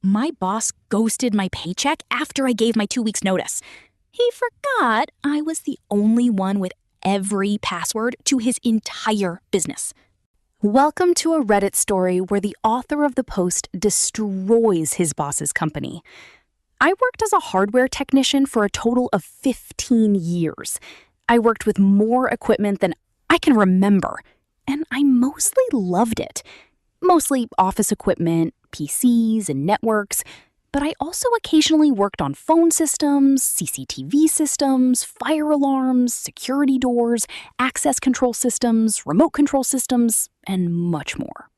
My boss ghosted my paycheck after I gave my 2 weeks notice. He forgot I was the only one with every password to his entire business. Welcome to a Reddit story where the author of the post destroys his boss's company. I worked as a hardware technician for a total of 15 years. I worked with more equipment than I can remember, and I mostly loved it. Mostly office equipment, PCs, and networks, but I also occasionally worked on phone systems, CCTV systems, fire alarms, security doors, access control systems, remote control systems, and much more.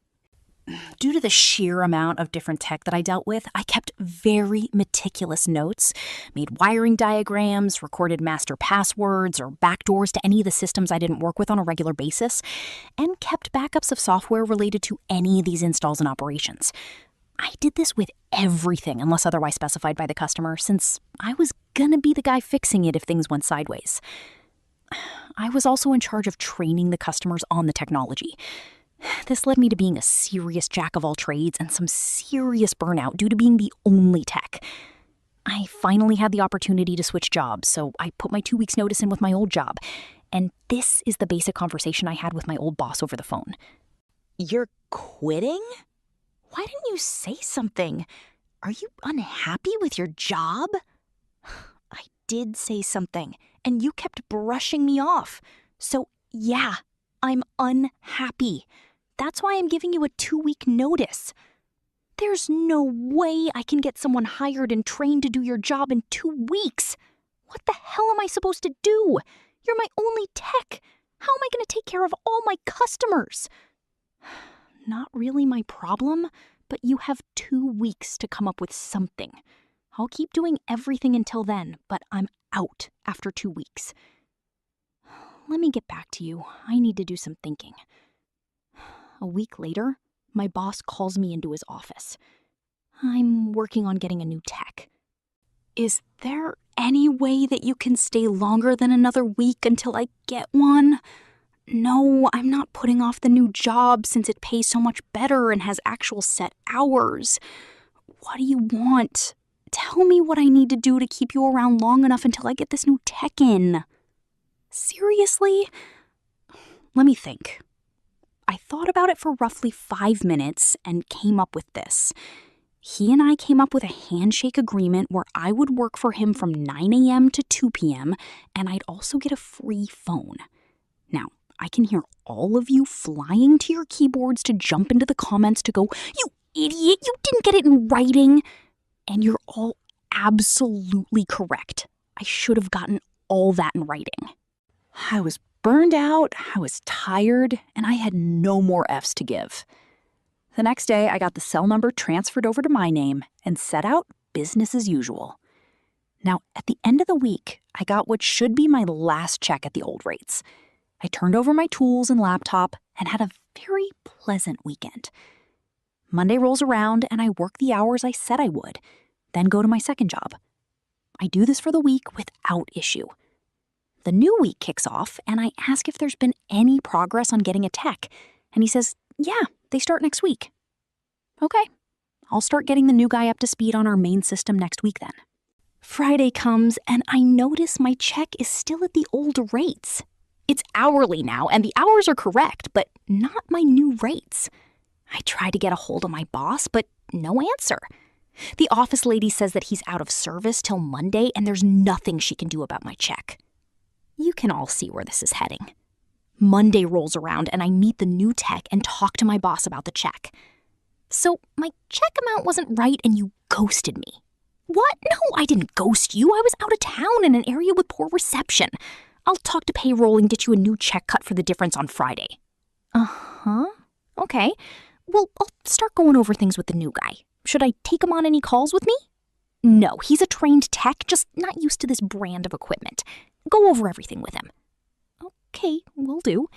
Due to the sheer amount of different tech that I dealt with, I kept very meticulous notes, made wiring diagrams, recorded master passwords or backdoors to any of the systems I didn't work with on a regular basis, and kept backups of software related to any of these installs and operations. I did this with everything unless otherwise specified by the customer, since I was gonna be the guy fixing it if things went sideways. I was also in charge of training the customers on the technology. This led me to being a serious jack of all trades and some serious burnout due to being the only tech. I finally had the opportunity to switch jobs, so I put my 2 weeks notice in with my old job. And this is the basic conversation I had with my old boss over the phone. You're quitting? Why didn't you say something? Are you unhappy with your job? I did say something, and you kept brushing me off. So yeah, I'm unhappy. That's why I'm giving you a 2-week notice. There's no way I can get someone hired and trained to do your job in 2 weeks. What the hell am I supposed to do? You're my only tech. How am I going to take care of all my customers? Not really my problem, but you have 2 weeks to come up with something. I'll keep doing everything until then, but I'm out after 2 weeks. Let me get back to you. I need to do some thinking. A week later, my boss calls me into his office. I'm working on getting a new tech. Is there any way that you can stay longer than another week until I get one? No, I'm not putting off the new job since it pays so much better and has actual set hours. What do you want? Tell me what I need to do to keep you around long enough until I get this new tech in. Seriously? Let me think. I thought about it for roughly 5 minutes and came up with this. He and I came up with a handshake agreement where I would work for him from 9 a.m. to 2 p.m., and I'd also get a free phone. Now, I can hear all of you flying to your keyboards to jump into the comments to go, "You idiot, you didn't get it in writing." And you're all absolutely correct. I should have gotten all that in writing. I was burned out, I was tired, and I had no more F's to give. The next day, I got the cell number transferred over to my name and set out business as usual. Now, at the end of the week, I got what should be my last check at the old rates. I turned over my tools and laptop and had a very pleasant weekend. Monday rolls around and I work the hours I said I would, then go to my second job. I do this for the week without issue. The new week kicks off, and I ask if there's been any progress on getting a tech, and he says, yeah, they start next week. Okay, I'll start getting the new guy up to speed on our main system next week then. Friday comes, and I notice my check is still at the old rates. It's hourly now, and the hours are correct, but not my new rates. I try to get a hold of my boss, but no answer. The office lady says that he's out of service till Monday, and there's nothing she can do about my check. You can all see where this is heading. Monday rolls around and I meet the new tech and talk to my boss about the check. So my check amount wasn't right and you ghosted me. What? No, I didn't ghost you. I was out of town in an area with poor reception. I'll talk to payroll and get you a new check cut for the difference on Friday. Uh-huh. Okay. Well, I'll start going over things with the new guy. Should I take him on any calls with me? No, he's a trained tech, just not used to this brand of equipment. Go over everything with him. Okay, will do.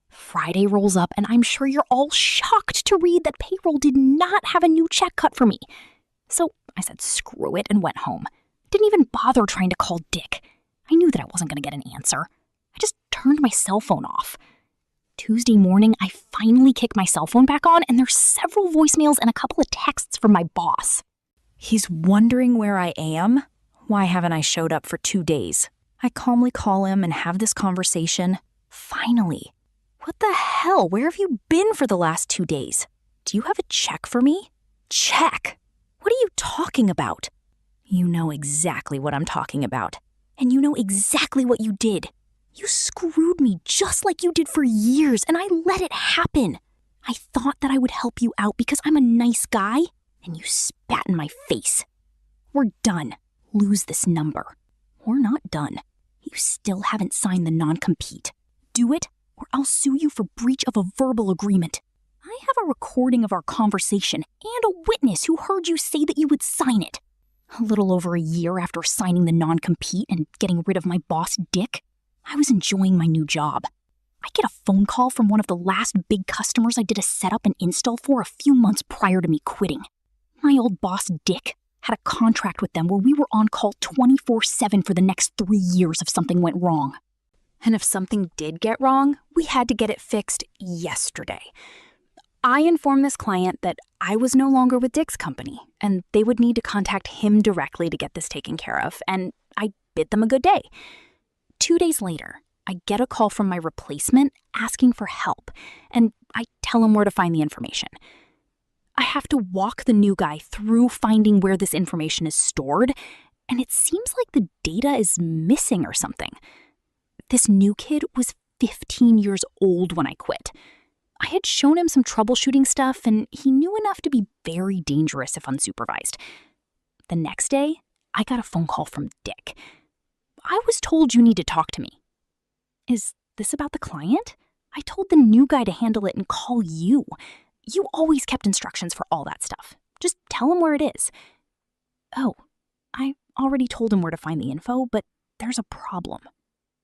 Friday rolls up, and I'm sure you're all shocked to read that payroll did not have a new check cut for me. So I said screw it and went home. Didn't even bother trying to call Dick. I knew that I wasn't going to get an answer. I just turned my cell phone off. Tuesday morning, I finally kick my cell phone back on, and there's several voicemails and a couple of texts from my boss. He's wondering where I am? Why haven't I showed up for 2 days? I calmly call him and have this conversation. Finally. What the hell? Where have you been for the last 2 days? Do you have a check for me? Check? What are you talking about? You know exactly what I'm talking about. And you know exactly what you did. You screwed me just like you did for years, and I let it happen. I thought that I would help you out because I'm a nice guy, and you spat in my face. We're done. Lose this number. We're not done. You still haven't signed the non-compete. Do it, or I'll sue you for breach of a verbal agreement. I have a recording of our conversation and a witness who heard you say that you would sign it. A little over a year after signing the non-compete and getting rid of my boss, Dick, I was enjoying my new job. I get a phone call from one of the last big customers I did a setup and install for a few months prior to me quitting. My old boss, Dick, had a contract with them where we were on call 24/7 for the next 3 years if something went wrong. And if something did get wrong, we had to get it fixed yesterday. I informed this client that I was no longer with Dick's company, and they would need to contact him directly to get this taken care of, and I bid them a good day. 2 days later, I get a call from my replacement asking for help, and I tell him where to find the information. I have to walk the new guy through finding where this information is stored, and it seems like the data is missing or something. This new kid was 15 years old when I quit. I had shown him some troubleshooting stuff, and he knew enough to be very dangerous if unsupervised. The next day, I got a phone call from Dick. I was told you need to talk to me. Is this about the client? I told the new guy to handle it and call you. You always kept instructions for all that stuff. Just tell him where it is. Oh, I already told him where to find the info, but there's a problem.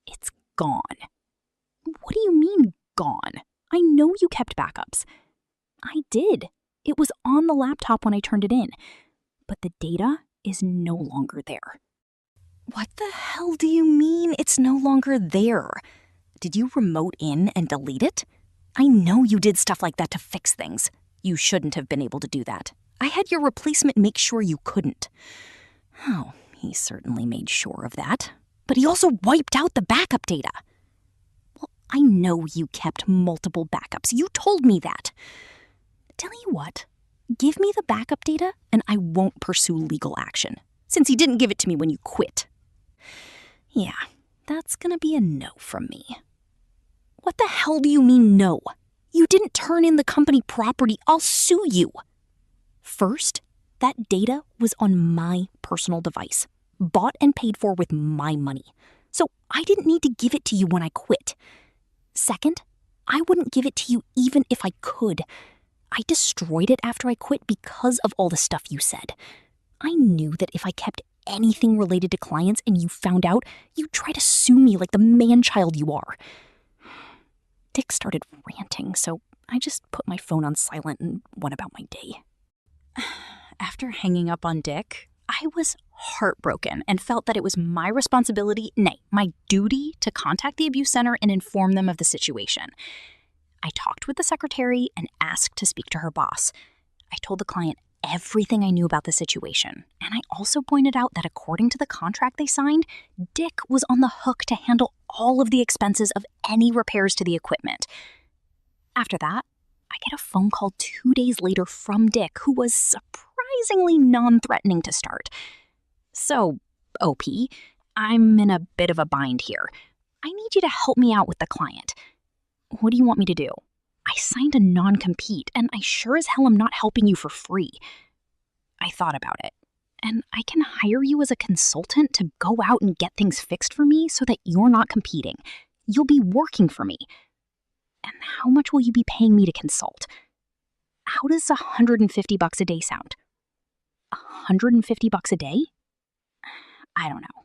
It's gone. What do you mean, gone? I know you kept backups. I did. It was on the laptop when I turned it in. But the data is no longer there. What the hell do you mean it's no longer there? Did you remote in and delete it? I know you did stuff like that to fix things. You shouldn't have been able to do that. I had your replacement make sure you couldn't. Oh, he certainly made sure of that. But he also wiped out the backup data. Well, I know you kept multiple backups. You told me that. Tell you what, give me the backup data and I won't pursue legal action, since he didn't give it to me when you quit. Yeah, that's gonna be a no from me. What the hell do you mean no? You didn't turn in the company property. I'll sue you. First, that data was on my personal device, bought and paid for with my money. So I didn't need to give it to you when I quit. Second, I wouldn't give it to you even if I could. I destroyed it after I quit because of all the stuff you said. I knew that if I kept anything related to clients and you found out, you'd try to sue me like the man-child you are. Dick started ranting, so I just put my phone on silent and went about my day. After hanging up on Dick, I was heartbroken and felt that it was my responsibility, nay, my duty, to contact the abuse center and inform them of the situation. I talked with the secretary and asked to speak to her boss. I told the client everything I knew about the situation, and I also pointed out that according to the contract they signed, Dick was on the hook to handle all of the expenses of any repairs to the equipment. After that, I get a phone call 2 days later from Dick, who was surprisingly non-threatening to start. So, OP, I'm in a bit of a bind here. I need you to help me out with the client. What do you want me to do? I signed a non-compete, and I sure as hell am not helping you for free. I thought about it, and I can hire you as a consultant to go out and get things fixed for me so that you're not competing. You'll be working for me. And how much will you be paying me to consult? How does $150 a day sound? $150 a day? I don't know.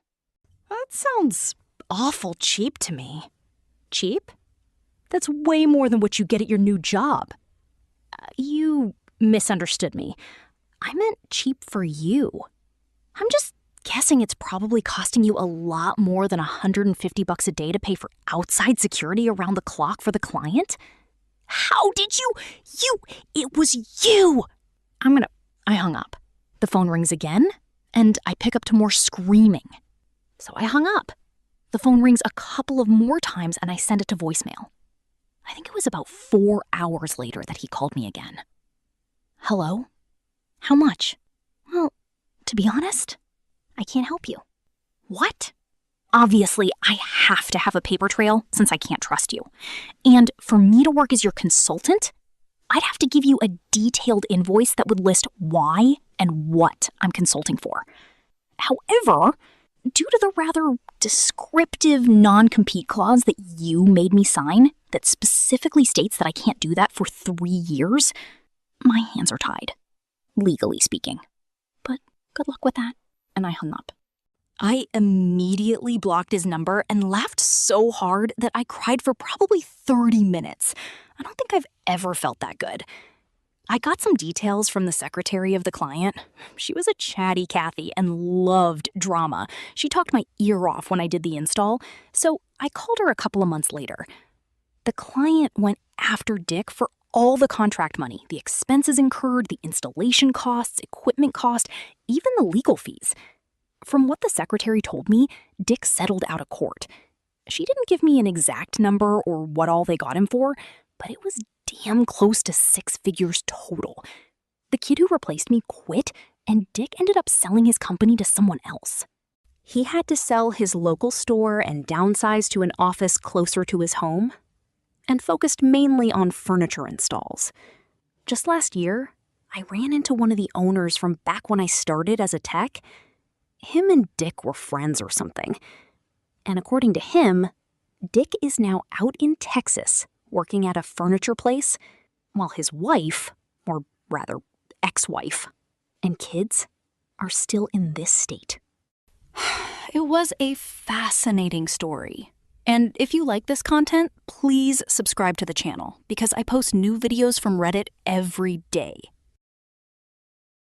That sounds awful cheap to me. Cheap? That's way more than what you get at your new job. You misunderstood me. I meant cheap for you. I'm just guessing it's probably costing you a lot more than $150 a day to pay for outside security around the clock for the client. How did you? It was you! I hung up. The phone rings again, and I pick up to more screaming. So I hung up. The phone rings a couple of more times, and I send it to voicemail. I think it was about 4 hours later that he called me again. Hello? How much? Well, to be honest, I can't help you. What? Obviously, I have to have a paper trail since I can't trust you. And for me to work as your consultant, I'd have to give you a detailed invoice that would list why and what I'm consulting for. However, due to the rather descriptive non-compete clause that you made me sign that specifically states that I can't do that for 3 years, my hands are tied, legally speaking. But good luck with that. And I hung up. I immediately blocked his number and laughed so hard that I cried for probably 30 minutes. I don't think I've ever felt that good. I got some details from the secretary of the client. She was a chatty Cathy and loved drama. She talked my ear off when I did the install, so I called her a couple of months later. The client went after Dick for all the contract money, the expenses incurred, the installation costs, equipment cost, even the legal fees. From what the secretary told me, Dick settled out of court. She didn't give me an exact number or what all they got him for, but it was damn close to 6 figures total. The kid who replaced me quit, and Dick ended up selling his company to someone else. He had to sell his local store and downsize to an office closer to his home, and focused mainly on furniture installs. Just last year, I ran into one of the owners from back when I started as a tech. Him and Dick were friends or something. And according to him, Dick is now out in Texas working at a furniture place, while his wife, or rather ex-wife, and kids are still in this state. It was a fascinating story. And if you like this content, please subscribe to the channel because I post new videos from Reddit every day.